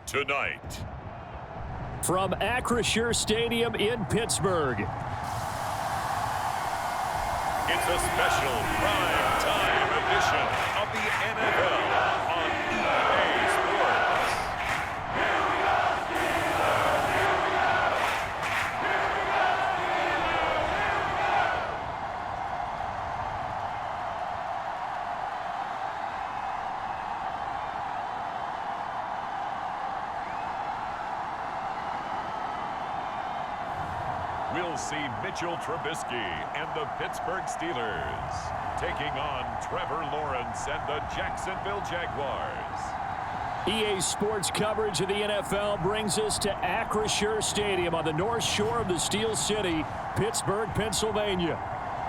Tonight, from Acrisure Stadium in Pittsburgh, it's a special prime time edition of the NFL on EA Sports. We'll see Mitchell Trubisky and the Pittsburgh Steelers taking on Trevor Lawrence and the Jacksonville Jaguars. EA Sports coverage of the NFL brings us to Acrisure Stadium on the north shore of the Steel City, Pittsburgh, Pennsylvania.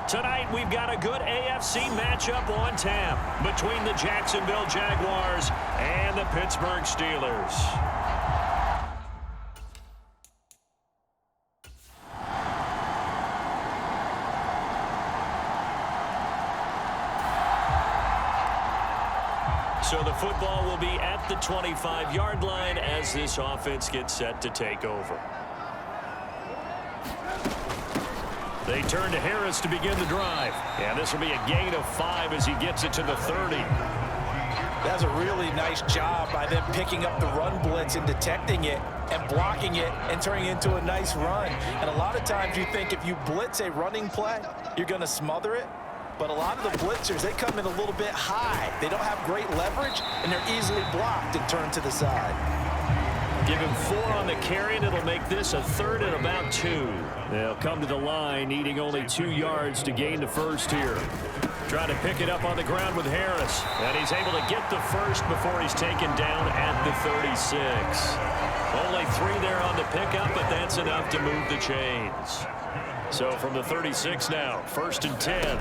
Tonight, we've got a good AFC matchup on tap between the Jacksonville Jaguars and the Pittsburgh Steelers. So the football will be at the 25-yard line as this offense gets set to take over. They turn to Harris to begin the drive. And this will be a gain of 5 as he gets it to the 30. That's a really nice job by them picking up the run blitz and detecting it and blocking it and turning it into a nice run. And a lot of times you think if you blitz a running play, you're going to smother it. But a lot of the blitzers, they come in a little bit high. They don't have great leverage, and they're easily blocked and turned to the side. Give him 4 on the carry, and it'll make this a 3rd and about 2. They'll come to the line, needing only 2 yards to gain the first here. Trying to pick it up on the ground with Harris. And he's able to get the first before he's taken down at the 36. Only 3 there on the pickup, but that's enough to move the chains. So from the 36 now, 1st and 10.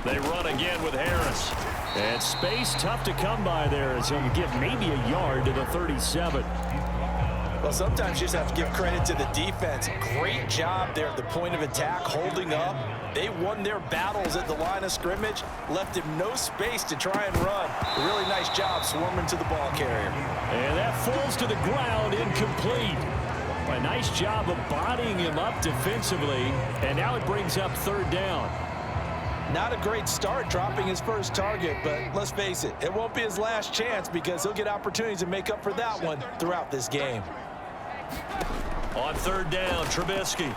They run again with Harris. And space tough to come by there as he'll give maybe a yard to the 37. Well, sometimes you just have to give credit to the defense. Great job there at the point of attack, holding up. They won their battles at the line of scrimmage, left him no space to try and run. A really nice job swarming to the ball carrier. And that falls to the ground, incomplete. A nice job of bodying him up defensively, and now it brings up 3rd down. Not a great start dropping his first target, but let's face it, it won't be his last chance because he'll get opportunities to make up for that one throughout this game. On 3rd down, Trubisky.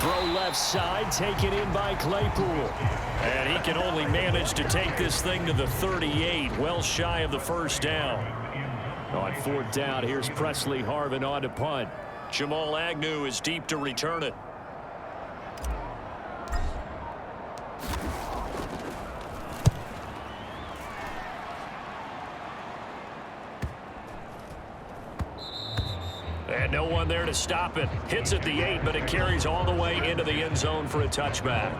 Throw left side, taken in by Claypool. And he can only manage to take this thing to the 38, well shy of the 1st down. On 4th down, here's Presley Harvin on to punt. Jamal Agnew is deep to return it. And no one there to stop it. Hits at the 8, but it carries all the way into the end zone for a touchback.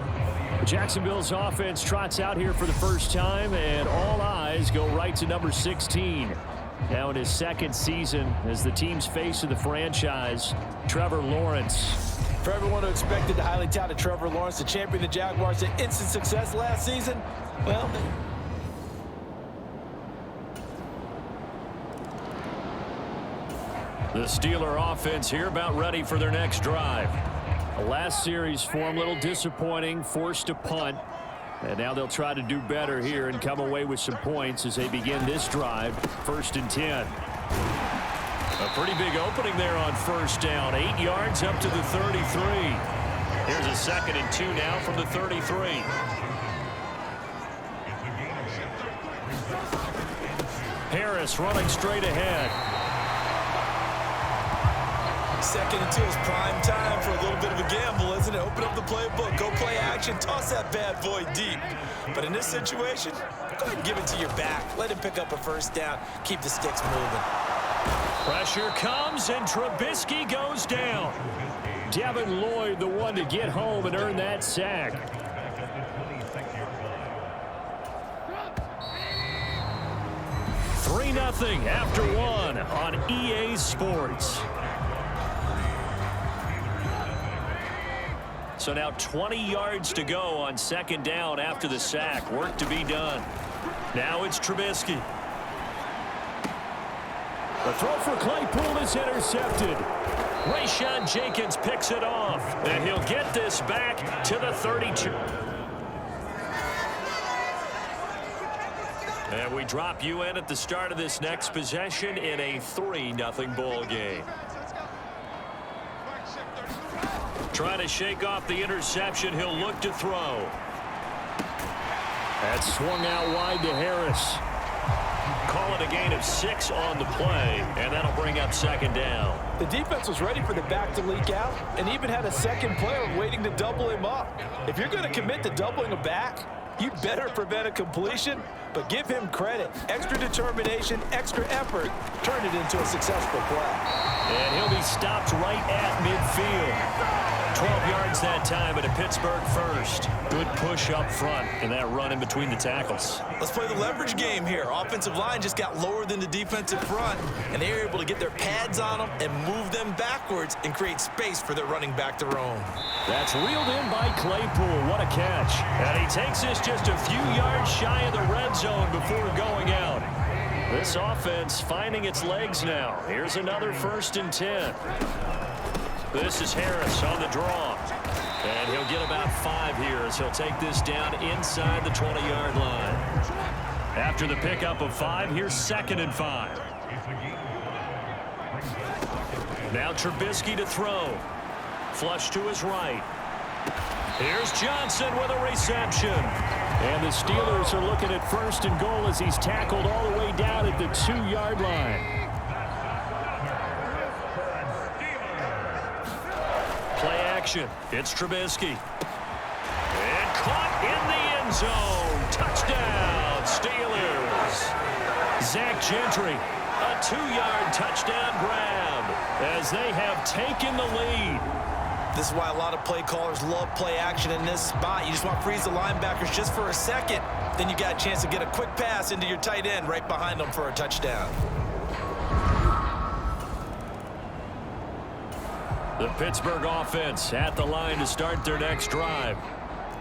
Jacksonville's offense trots out here for the first time, and all eyes go right to number 16. Now in his 2nd season as the team's face of the franchise, Trevor Lawrence. For everyone who expected the highly touted Trevor Lawrence to champion the Jaguars to instant success last season, well, the Steeler offense here about ready for their next drive. The last series form a little disappointing, forced to punt. And now they'll try to do better here and come away with some points as they begin this drive. 1st and 10. A pretty big opening there on 1st down. 8 yards up to the 33. Here's a 2nd and 2 now from the 33. Harris running straight ahead. Second and 2 is prime time for a little bit of a gamble, isn't it? Open up the playbook, go play action, toss that bad boy deep. But in this situation, go ahead and give it to your back. Let him pick up a first down. Keep the sticks moving. Pressure comes, and Trubisky goes down. Devin Lloyd, the one to get home and earn that sack. Three 3-0 after one on EA Sports. So now 20 yards to go on second down after the sack. Work to be done. Now it's Trubisky. The throw for Claypool is intercepted. Rayshawn Jenkins picks it off, and he'll get this back to the 32. And we drop you in at the start of this next possession in a 3-0 ball game. Trying to shake off the interception. He'll look to throw. That swung out wide to Harris. Call it a gain of 6 on the play, and that'll bring up second down. The defense was ready for the back to leak out and even had a second player waiting to double him up. If you're going to commit to doubling a back, you better prevent a completion, but give him credit. Extra determination, extra effort, turned it into a successful play. And he'll be stopped right at midfield. 12 yards that time at a Pittsburgh first. Good push up front and that run in between the tackles. Let's play the leverage game here. Offensive line just got lower than the defensive front, and they were able to get their pads on them and move them backwards and create space for their running back to roam. That's reeled in by Claypool. What a catch. And he takes this just a few yards shy of the red zone before going out. This offense finding its legs now. Here's another 1st and 10. This is Harris on the draw. And he'll get about 5 here as he'll take this down inside the 20-yard line. After the pickup of 5, here's 2nd and 5. Now Trubisky to throw. Flush to his right. Here's Johnson with a reception. And the Steelers are looking at 1st and goal as he's tackled all the way down at the 2-yard line. Play action. It's Trubisky. And caught in the end zone. Touchdown, Steelers. Zach Gentry, a 2-yard touchdown grab as they have taken the lead. This is why a lot of play callers love play action in this spot. You just want to freeze the linebackers just for a second. Then you got a chance to get a quick pass into your tight end right behind them for a touchdown. The Pittsburgh offense at the line to start their next drive.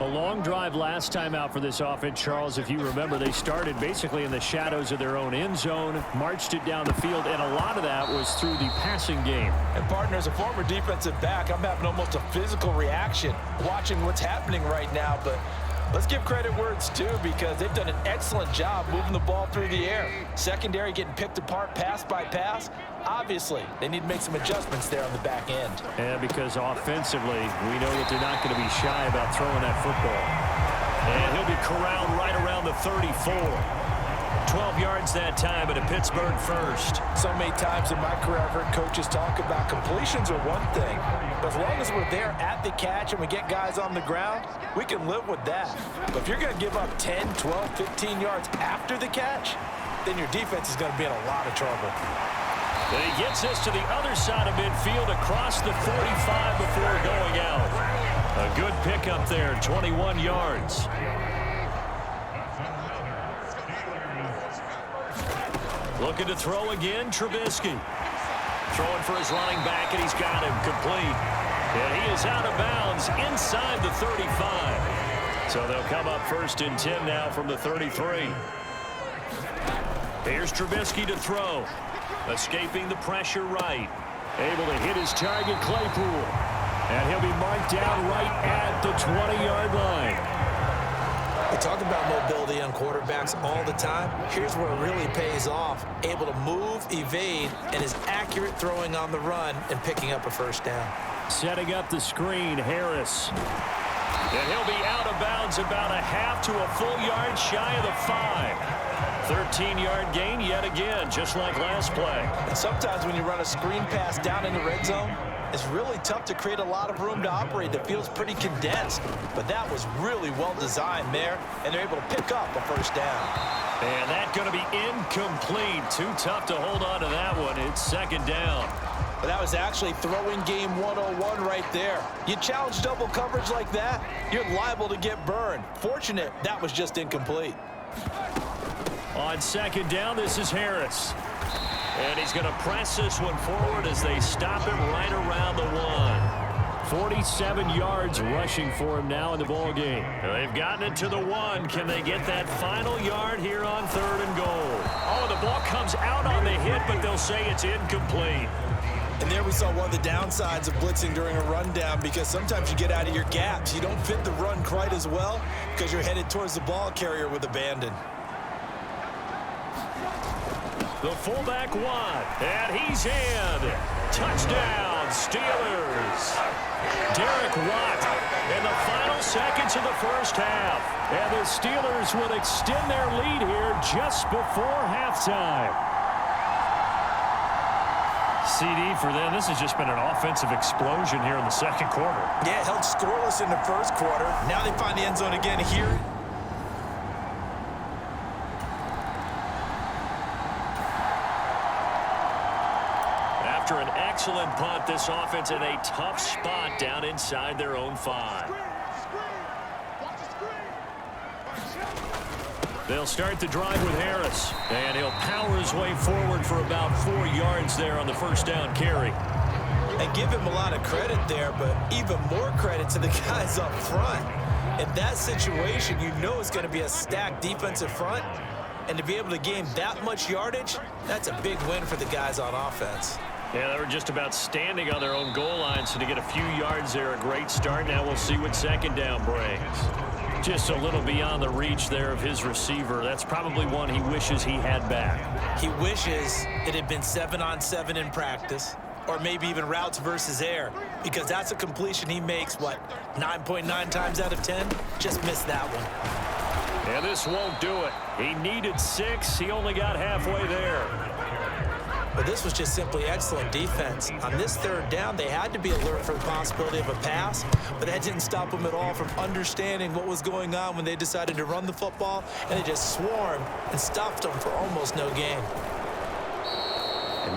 A long drive last time out for this offense, Charles. If you remember, they started basically in the shadows of their own end zone, marched it down the field, and a lot of that was through the passing game. And, partner, as a former defensive back, I'm having almost a physical reaction watching what's happening right now. But let's give credit where it's due because they've done an excellent job moving the ball through the air. Secondary getting picked apart pass by pass. Obviously, they need to make some adjustments there on the back end. And because offensively, we know that they're not going to be shy about throwing that football. And he'll be corralled right around the 34. 12 yards that time at a Pittsburgh first. So many times in my career, I've heard coaches talk about completions are one thing. But as long as we're there at the catch and we get guys on the ground, we can live with that. But if you're going to give up 10, 12, 15 yards after the catch, then your defense is going to be in a lot of trouble. And he gets us to the other side of midfield across the 45 before going out. A good pickup there, 21 yards. Looking to throw again, Trubisky. Throwing for his running back, and he's got him complete. And he is out of bounds inside the 35. So they'll come up 1st and 10 now from the 33. Here's Trubisky to throw. Escaping the pressure right. Able to hit his target, Claypool. And he'll be marked down right at the 20-yard line. We talk about mobility on quarterbacks all the time. Here's where it really pays off. Able to move, evade, and is accurate throwing on the run and picking up a first down. Setting up the screen, Harris. And he'll be out of bounds about a half to a full yard shy of the 5. 13-yard gain yet again, just like last play. And sometimes when you run a screen pass down in the red zone, It's really tough to create a lot of room to operate. The field's pretty condensed, but that was really well designed there, and they're able to pick up a first down. And that's going to be incomplete. Too tough to hold on to that one. It's second down. But that was actually throwing game 101 right there. You challenge double coverage like that, you're liable to get burned. Fortunate that was just incomplete. On second down, this is Harris. And he's going to press this one forward as they stop him right around the 1. 47 yards rushing for him now in the ball game. They've gotten it to the 1. Can they get that final yard here on 3rd and goal? Oh, the ball comes out on the hit, but they'll say it's incomplete. And there we saw one of the downsides of blitzing during a rundown, because sometimes you get out of your gaps. You don't fit the run quite as well because you're headed towards the ball carrier with abandon. The fullback wide, and he's in. Touchdown, Steelers. Derek Watt in the final seconds of the first half. And the Steelers will extend their lead here just before halftime. CD for them. This has just been an offensive explosion here in the second quarter. Yeah, held scoreless in the first quarter. Now they find the end zone again here. After an excellent punt, this offense in a tough spot down inside their own 5. They'll start the drive with Harris, and he'll power his way forward for about 4 yards there on the first down carry. And give him a lot of credit there, but even more credit to the guys up front. In that situation, you know it's going to be a stacked defensive front, and to be able to gain that much yardage, that's a big win for the guys on offense. Yeah, they were just about standing on their own goal line, so to get a few yards there, a great start. Now we'll see what second down brings. Just a little beyond the reach there of his receiver. That's probably one he wishes he had back. He wishes it had been 7-on-7 in practice, or maybe even routes versus air, because that's a completion he makes, 9.9 times out of 10? Just missed that one. And this won't do it. He needed 6. He only got halfway there. But this was just simply excellent defense. On this third down, they had to be alert for the possibility of a pass, but that didn't stop them at all from understanding what was going on when they decided to run the football, and they just swarmed and stopped them for almost no gain.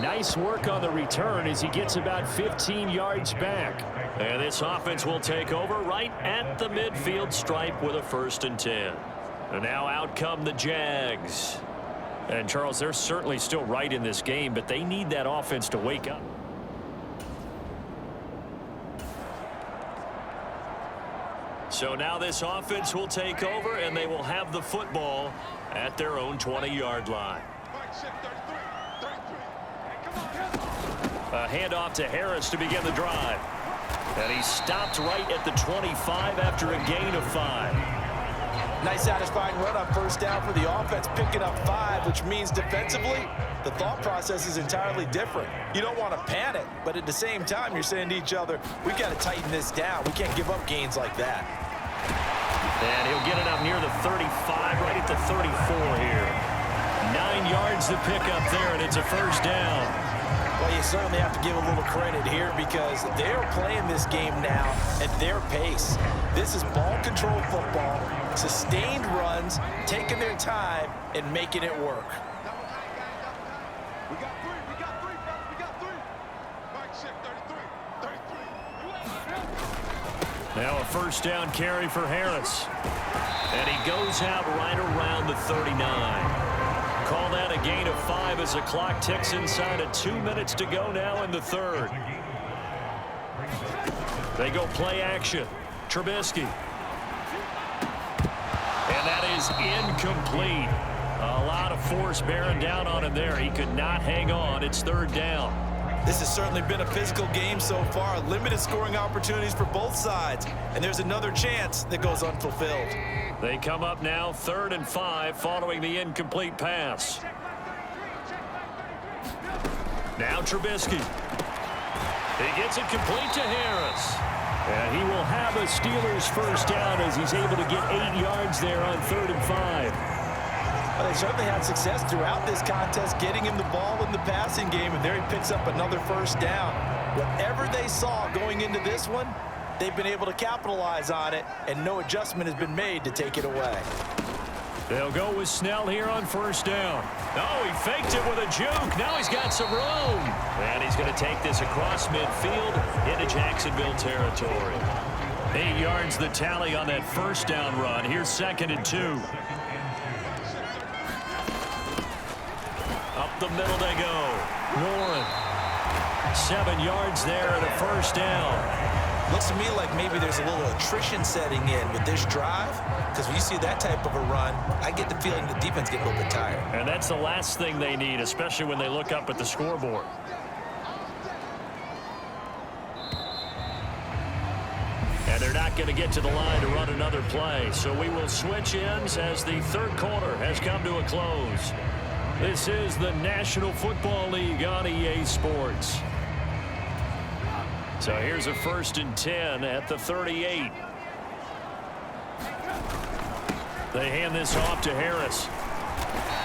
Nice work on the return as he gets about 15 yards back. And this offense will take over right at the midfield stripe with a 1st and 10. And now out come the Jags. And, Charles, they're certainly still right in this game, but they need that offense to wake up. So now this offense will take over, and they will have the football at their own 20-yard line. A handoff to Harris to begin the drive. And he stopped right at the 25 after a gain of 5. Nice satisfying run on first down for the offense, picking up 5, which means defensively, the thought process is entirely different. You don't want to panic, but at the same time, you're saying to each other, we got to tighten this down. We can't give up gains like that. And he'll get it up near the 35, right at the 34 here. 9 yards to pick up there, and it's a first down. Well, you certainly have to give a little credit here because they're playing this game now at their pace. This is ball control football, sustained runs, taking their time and making it work. We got three. Mike check 33. Now a first down carry for Harris. And he goes out right around the 39. Call that a gain of 5 as the clock ticks inside of 2 minutes to go now in the 3rd. They go play action. Trubisky. And that is incomplete. A lot of force bearing down on him there. He could not hang on. It's 3rd down. This has certainly been a physical game so far. Limited scoring opportunities for both sides. And there's another chance that goes unfulfilled. They come up now 3rd and 5 following the incomplete pass. Now Trubisky. He gets it complete to Harris. And he will have a Steelers first down as he's able to get 8 yards there on 3rd and 5. Well, they certainly had success throughout this contest, getting him the ball in the passing game, and there he picks up another first down. Whatever they saw going into this one, they've been able to capitalize on it, and no adjustment has been made to take it away. They'll go with Snell here on first down. Oh, he faked it with a juke. Now he's got some room. And he's going to take this across midfield into Jacksonville territory. 8 yards the tally on that first down run. Here's 2nd and 2. Up the middle they go. Warren. 7 yards there and a first down. Looks to me like maybe there's a little attrition setting in with this drive, because when you see that type of a run, I get the feeling the defense getting a little bit tired. And that's the last thing they need, especially when they look up at the scoreboard. And they're not going to get to the line to run another play, so we will switch ends as the third quarter has come to a close. This is the National Football League on EA Sports. So here's a 1st and 10 at the 38. They hand this off to Harris.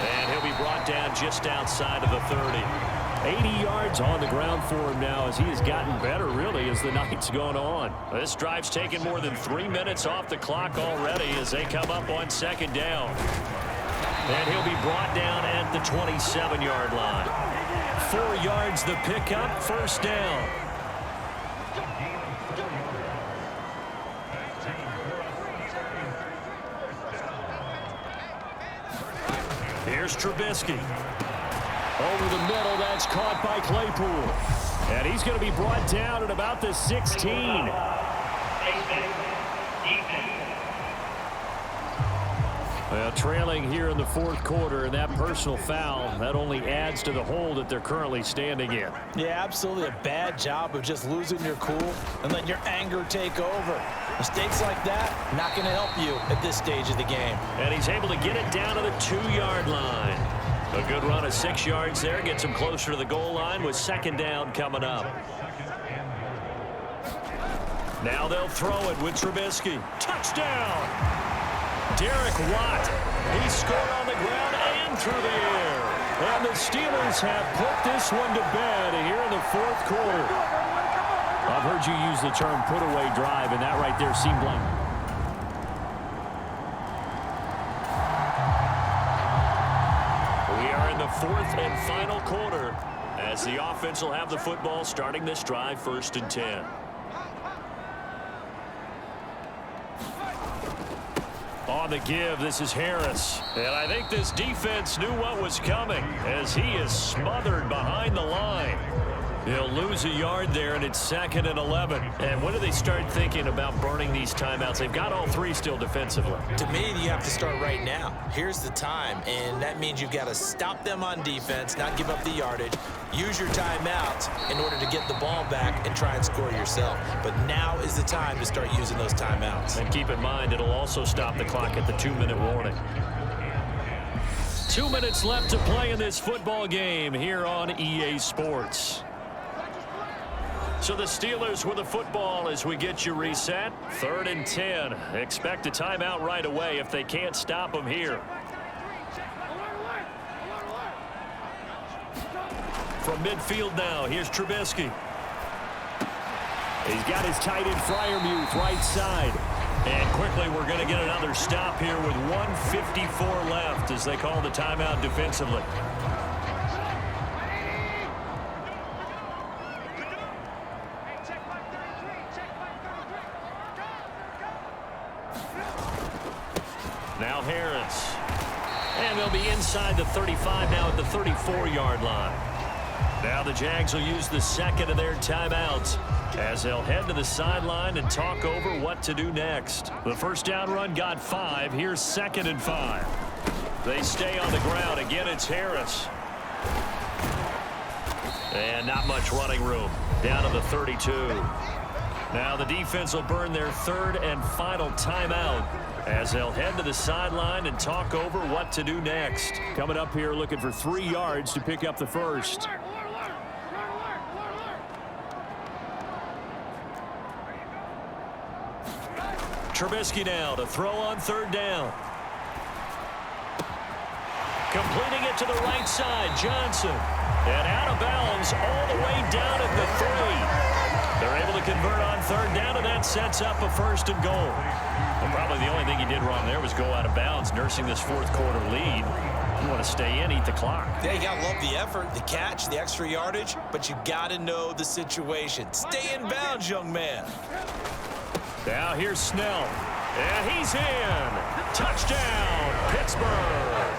And he'll be brought down just outside of the 30. 80 yards on the ground for him now as he has gotten better, really, as the night's gone on. This drive's taken more than 3 minutes off the clock already as they come up on 2nd down. And he'll be brought down at the 27-yard line. 4 yards the pickup, 1st down. Here's Trubisky. Over the middle, that's caught by Claypool. And he's going to be brought down at about the 16. Well, trailing here in the 4th quarter, and that personal foul, that only adds to the hole that they're currently standing in. Yeah, absolutely a bad job of just losing your cool and letting your anger take over. Mistakes like that, not going to help you at this stage of the game. And he's able to get it down to the 2-yard line. A good run of 6 yards there, gets him closer to the goal line with 2nd down coming up. Now they'll throw it with Trubisky. Touchdown! Derek Watt, he scored on the ground and through the air. And the Steelers have put this one to bed here in the 4th quarter. I've heard you use the term put-away drive, and that right there seemed like... We are in the 4th and final quarter as the offense will have the football starting this drive 1st and 10. On the give, this is Harris. And I think this defense knew what was coming as he is smothered behind the line. He'll lose a yard there, and it's 2nd and 11. And when do they start thinking about burning these timeouts? They've got all 3 still defensively. To me, you have to start right now. Here's the time, and that means you've got to stop them on defense, not give up the yardage, use your timeouts in order to get the ball back and try and score yourself. But now is the time to start using those timeouts. And keep in mind, it'll also stop the clock at the 2-minute warning. 2 minutes left to play in this football game here on EA Sports. So the Steelers with the football as we get you reset. 3rd and 10. Expect a timeout right away if they can't stop them here. From midfield now, here's Trubisky. He's got his tight end Freiermuth right side. And quickly we're going to get another stop here with 1:54 left as they call the timeout defensively. Now Harris. And they'll be inside the 35 now at the 34-yard line. Now the Jags will use the 2nd of their timeouts as they'll head to the sideline and talk over what to do next. The 1st down run got 5. Here's 2nd and 5. They stay on the ground. Again, it's Harris. And not much running room. Down to the 32. Now the defense will burn their 3rd and final timeout as they'll head to the sideline and talk over what to do next. Coming up here looking for 3 yards to pick up the 1st. Trubisky now to throw on 3rd down. Completing it to the right side, Johnson. And out of bounds all the way down at the 3. convert on third down, and that sets up a 1st and goal. Well, probably the only thing he did wrong there was go out of bounds, nursing this 4th quarter lead. You want to stay in, eat the clock. Yeah, you got to love the effort, the catch, the extra yardage, but you got to know the situation. Stay in bounds, young man. Now here's Snell. And he's in. Touchdown, Pittsburgh.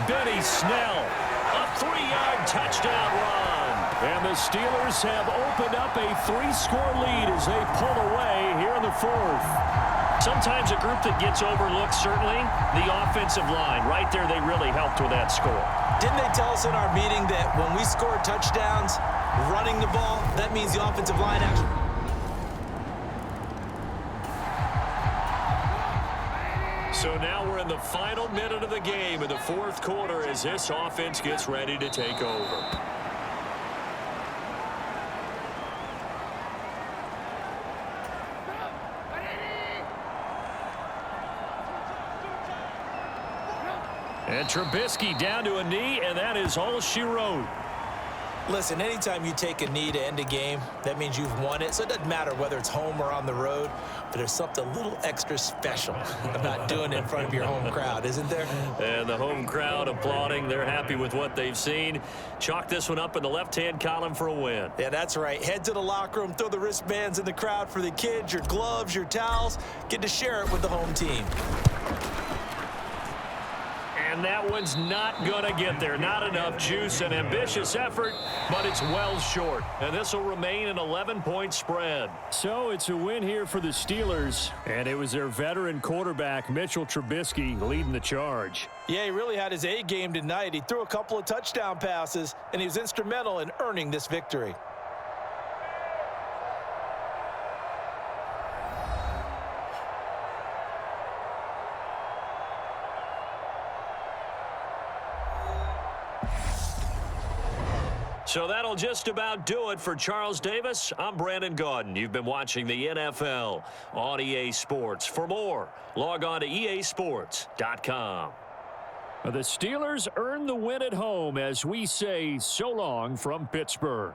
Benny Snell, a 3-yard touchdown run. And the Steelers have opened up a 3-score lead as they pull away here in the 4th. Sometimes a group that gets overlooked, certainly, the offensive line. Right there, they really helped with that score. Didn't they tell us in our meeting that when we score touchdowns running the ball, that means the offensive line actually... So now we're in the final minute of the game in the 4th quarter as this offense gets ready to take over. And Trubisky down to a knee, and that is all she wrote. Listen, anytime you take a knee to end a game, that means you've won it. So it doesn't matter whether it's home or on the road, but there's something a little extra special about doing it in front of your home crowd, isn't there? And the home crowd applauding. They're happy with what they've seen. Chalk this one up in the left-hand column for a win. Yeah, that's right. Head to the locker room, throw the wristbands in the crowd for the kids, your gloves, your towels. Get to share it with the home team. And that one's not going to get there. Not enough juice. An ambitious effort, but it's well short. And this will remain an 11-point spread. So it's a win here for the Steelers. And it was their veteran quarterback, Mitchell Trubisky, leading the charge. Yeah, he really had his A game tonight. He threw a couple of touchdown passes, and he was instrumental in earning this victory. So that'll just about do it for Charles Davis. I'm Brandon Gaudin. You've been watching the NFL on EA Sports. For more, log on to easports.com. The Steelers earn the win at home as we say so long from Pittsburgh.